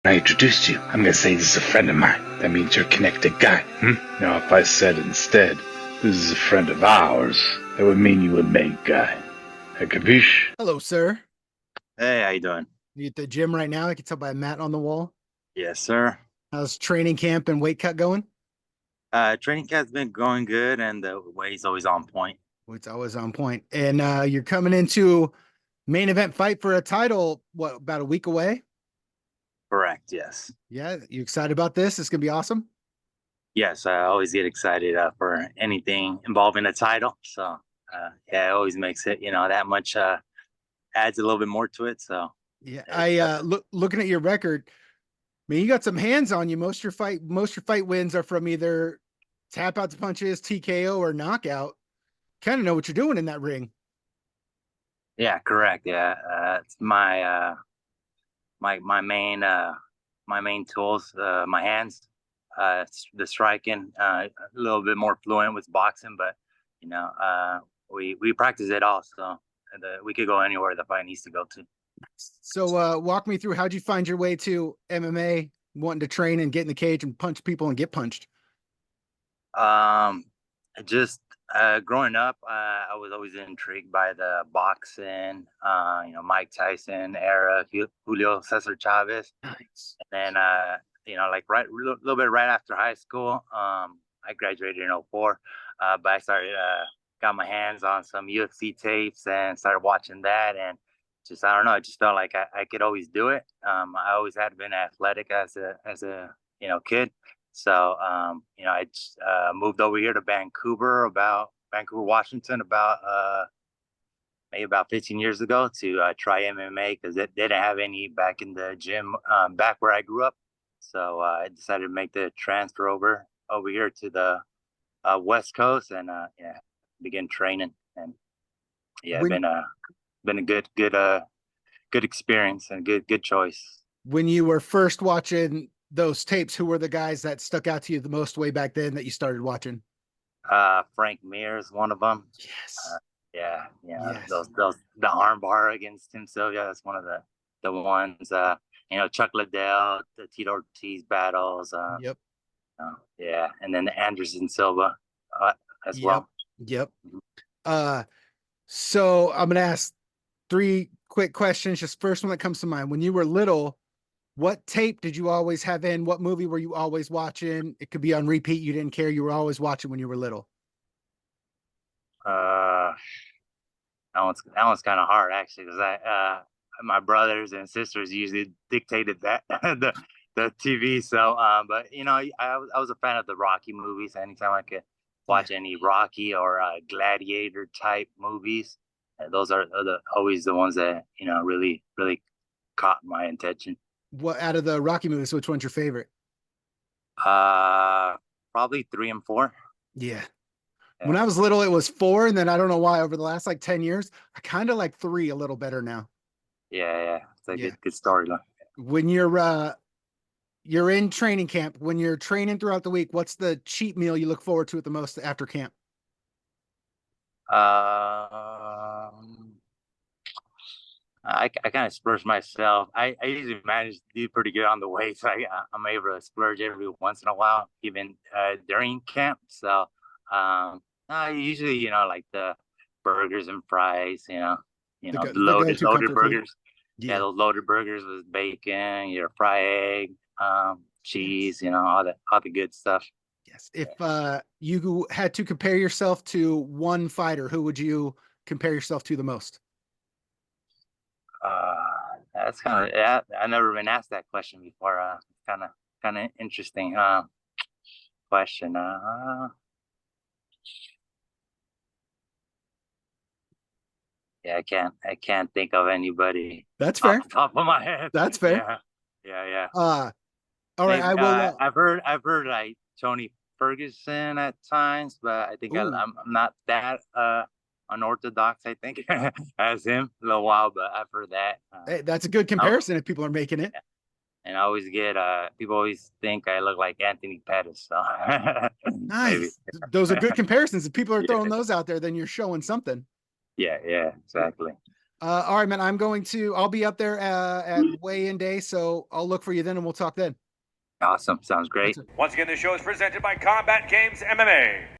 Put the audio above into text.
I introduced you, I'm gonna say this is a friend of mine. That means you're a connected guy. Now, if I said instead, this is a friend of ours, that would mean you a main guy. Capiche? Hello, sir. Hey, how you doing? You at the gym right now? I can tell by a mat on the wall. Yes, sir. How's training camp and weight cut going? Training camp's been going good, and the weight's always on point. Well, it's always on point. And you're coming into main event fight for a title, what, about a week away? Correct. Yes. Yeah, you excited about this? It's gonna be awesome. Yes, I always get excited for anything involving a title. So, yeah, it always makes it, that much adds a little bit more to it. So, Yeah, I looking at your record, man, you got some hands on you. Most your fight wins are from either tap out to punches, TKO, or knockout. Kind of know what you're doing in that ring. yeah, correct. Yeah, it's my main tools, my hands. The striking, a little bit more fluent with boxing, but we practice it all, so we could go anywhere the fight needs to go to. So walk me through, how'd you find your way to MMA, wanting to train and get in the cage and punch people and get punched? Um, just growing up, I was always intrigued by the boxing, Mike Tyson era, Julio Cesar Chavez, Nice. and then like little bit right after high school, I graduated in '04, but I started got my hands on some UFC tapes and started watching that, and just I don't know, I just felt like I could always do it. I always had been athletic as a kid. So, I just, moved over here to Vancouver, Washington, maybe about 15 years ago to try MMA because they didn't have any back in the gym back where I grew up. So I decided to make the transfer over here to the West Coast and begin training. And yeah, When been a good experience and good choice. when you were first watching those tapes, who were the guys that stuck out to you the most way back then that you started watching? Frank Mir is one of them. Yes. Yeah, Yes. those the armbar against himself. Yeah, that's one of the ones. Chuck Liddell, the Tito Ortiz battles. Yep. Yeah, and then the Anderson Silva as Yep. well. Yep. Uh, so I'm gonna ask three quick questions. Just first one that comes to mind. When you were little, what tape did you always have in? What movie were you always watching? It could be on repeat. You didn't care. You were always watching when you were little. Uh, that one's kind of hard actually because my brothers and sisters usually dictated that the TV. So but I was a fan of the Rocky movies. Anytime I could watch any Rocky or Gladiator type movies, those are always the ones that really caught my attention. What out of the Rocky movies, which one's your favorite? Uh, Probably 3 and 4. Yeah. When Yeah, I was little, it was 4, and then I don't know why over the last like 10 years, I kind of like 3 a little better now. yeah. It's a Yeah. good storyline. When you're in training camp, when you're training throughout the week, what's the cheat meal you look forward to it the most after camp? Um, I kind of splurge myself. I usually manage to do pretty good on the weight, so I'm able to splurge every once in a while, even during camp. So I usually like the burgers and fries, the The loaded go-to comfort food. burgers. Yeah, Yeah. those loaded burgers with bacon, your fried egg, cheese, all the good stuff. Yes. If you had to compare yourself to one fighter, who would you compare yourself to the most? Uh, that's kind of yeah. I've never been asked that question before. Kind of interesting question. Yeah, I can't think of anybody That's off fair. the top of my head. That's fair. Yeah. All right. Maybe I will. I've heard like Tony Ferguson at times, but I think Ooh, I'm not that unorthodox. I think as him a little while, but I've heard that. hey, that's a good I, comparison if people are making it. and I always get people always think I look like Anthony Pettis, so maybe. Nice. Those are good comparisons. If people are throwing Yeah, those out there, then you're showing something. yeah, Yeah. exactly. All right, man. I'll be up there at weigh-in day, so I'll look for you then, and we'll talk then. Awesome. Sounds great. Once again, the show is presented by Combat Games MMA.